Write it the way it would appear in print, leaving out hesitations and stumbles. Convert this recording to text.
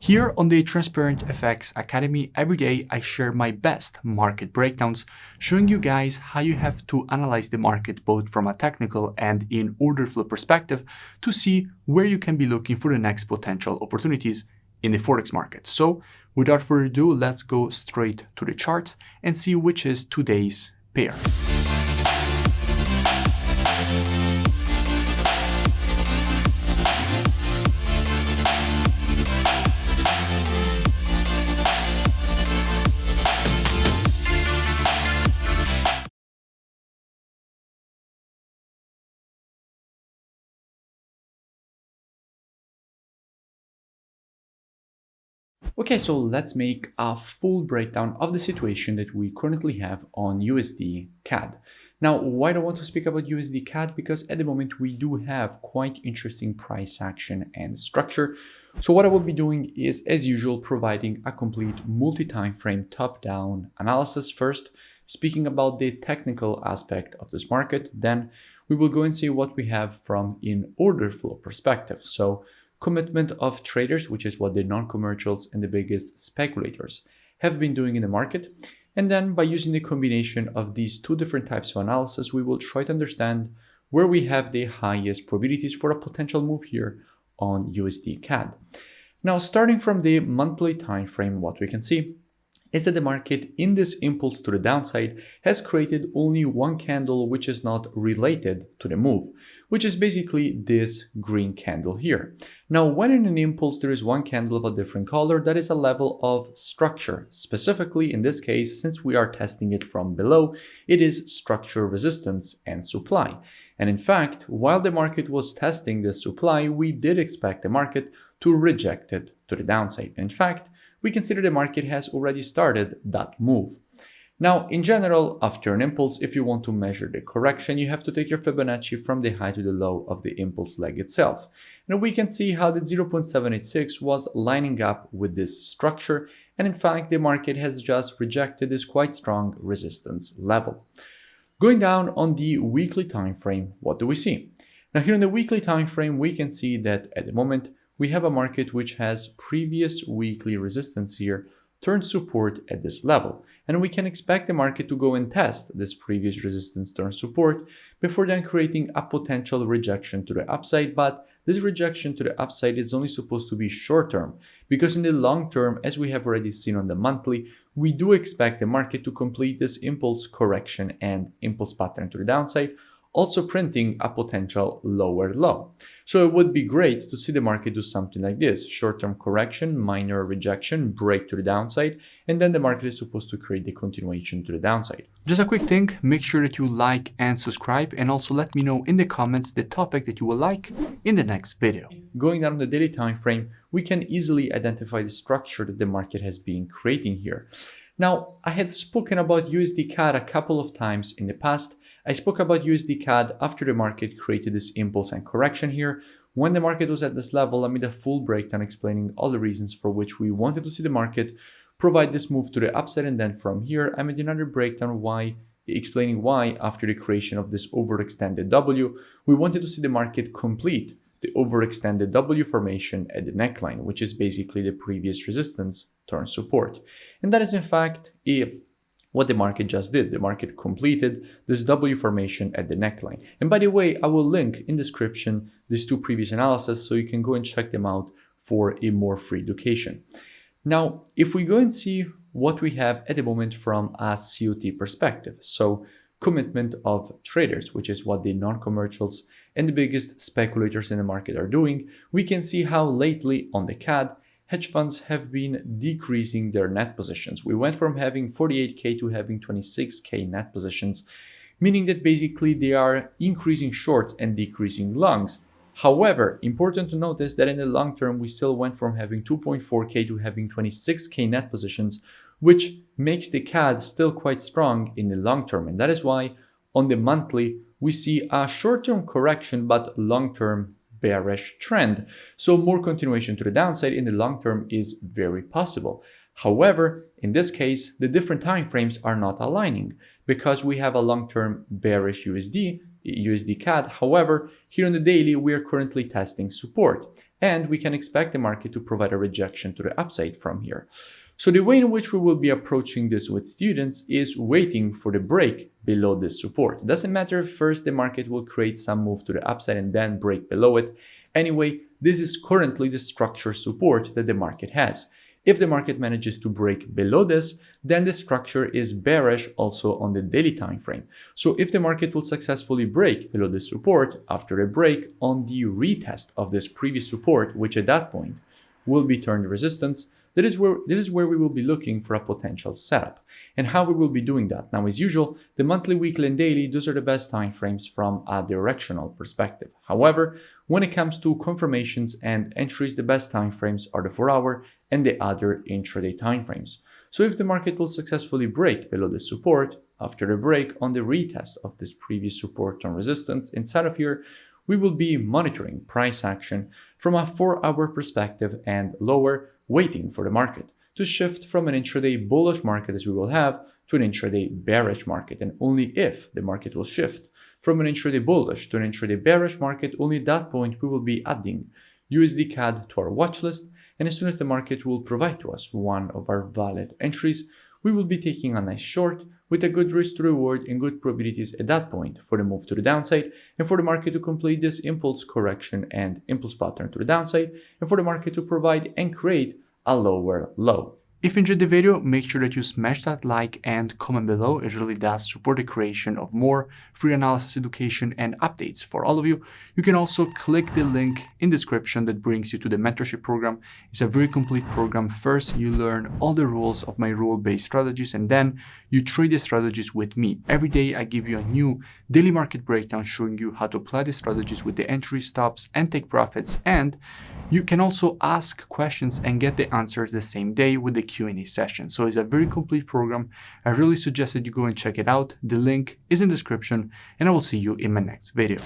Here on the Transparent FX Academy, every day I share my best market breakdowns, showing you guys how you have to analyze the market both from a technical and in order flow perspective to see where you can be looking for the next potential opportunities in the forex market. So without further ado, let's go straight to the charts and see which is today's pair. Okay, so let's make a full breakdown of the situation that we currently have on USD-CAD. Now, why do I want to speak about USD-CAD? Because at the moment we do have quite interesting price action and structure. So what I will be doing is, as usual, providing a complete multi-time frame top-down analysis first, speaking about the technical aspect of this market. Then we will go and see what we have from an order flow perspective. So commitment of traders, which is what the non-commercials and the biggest speculators have been doing in the market. And then by using the combination of these two different types of analysis, we will try to understand where we have the highest probabilities for a potential move here on USD-CAD. Now, starting from the monthly time frame, what we can see is that the market in this impulse to the downside has created only one candle which is not related to the move, which is basically this green candle here. Now, when in an impulse there is one candle of a different color, that is a level of structure. Specifically, in this case, since we are testing it from below, it is structure resistance and supply. And in fact, while the market was testing this supply, we did expect the market to reject it to the downside. In fact, we consider the market has already started that move. Now, in general, after an impulse, if you want to measure the correction, you have to take your Fibonacci from the high to the low of the impulse leg itself. And we can see how the 0.786 was lining up with this structure. And in fact, the market has just rejected this quite strong resistance level. Going down on the weekly time frame, what do we see? Now, here in the weekly time frame, we can see that at the moment, we have a market which has previous weekly resistance here turned support at this level. And we can expect the market to go and test this previous resistance turn support before then creating a potential rejection to the upside. But this rejection to the upside is only supposed to be short term, because in the long term, as we have already seen on the monthly, we do expect the market to complete this impulse correction and impulse pattern to the downside, also printing a potential lower low. So it would be great to see the market do something like this: short-term correction, minor rejection, break to the downside, and then the market is supposed to create the continuation to the downside. Just a quick thing, make sure that you like and subscribe, and also let me know in the comments the topic that you will like in the next video. Going down the daily time frame, we can easily identify the structure that the market has been creating here. Now, I had spoken about USD-CAD a couple of times in the past. I spoke about USD-CAD after the market created this impulse and correction here. When the market was at this level, I made a full breakdown explaining all the reasons for which we wanted to see the market provide this move to the upside. And then from here, I made another breakdown explaining why after the creation of this overextended W, we wanted to see the market complete the overextended W formation at the neckline, which is basically the previous resistance turn support. And that is in fact what the market just did. The market completed this W formation at the neckline. And by the way, I will link in description these two previous analyses so you can go and check them out for a more free education. Now, if we go and see what we have at the moment from a COT perspective, so commitment of traders, which is what the non-commercials and the biggest speculators in the market are doing, we can see how lately on the CAD, hedge funds have been decreasing their net positions. We went from having 48K to having 26K net positions, meaning that basically they are increasing shorts and decreasing longs. However, important to notice that in the long term, we still went from having 2.4K to having 26K net positions, which makes the CAD still quite strong in the long term. And that is why on the monthly, we see a short-term correction, but long-term bearish trend. So more continuation to the downside in the long term is very possible. However, in this case, the different time frames are not aligning because we have a long-term bearish USD-CAD. However, here on the daily, we are currently testing support. and we can expect the market to provide a rejection to the upside from here. So the way in which we will be approaching this with students is waiting for the break below this support. It doesn't matter if first the market will create some move to the upside and then break below it. Anyway, this is currently the structure support that the market has. If the market manages to break below this, then the structure is bearish also on the daily time frame. So if the market will successfully break below this support after a break on the retest of this previous support, which at that point will be turned resistance, this is where we will be looking for a potential setup. And how we will be doing that? Now, as usual, the monthly, weekly, and daily, those are the best time frames from a directional perspective. However, when it comes to confirmations and entries, the best time frames are the 4-hour and the other intraday time frames. So if the market will successfully break below this support after the break on the retest of this previous support on resistance inside of here, we will be monitoring price action from a 4-hour perspective and lower, waiting for the market to shift from an intraday bullish market as we will have to an intraday bearish market. And only if the market will shift from an intraday bullish to an intraday bearish market, only at that point we will be adding USDCAD to our watch list. And as soon as the market will provide to us one of our valid entries, we will be taking a nice short with a good risk to reward and good probabilities at that point for the move to the downside and for the market to complete this impulse correction and impulse pattern to the downside and for the market to provide and create a lower low. If you enjoyed the video, make sure that you smash that like and comment below. It really does support the creation of more free analysis, education, and updates for all of you. You can also click the link in the description that brings you to the mentorship program. It's a very complete program. First, you learn all the rules of my rule-based strategies, and then you trade the strategies with me. Every day, I give you a new daily market breakdown showing you how to apply the strategies with the entry stops and take profits. And you can also ask questions and get the answers the same day with the Q&A session. So it's a very complete program. I really suggest that you go and check it out. The link is in the description, and I will see you in my next video.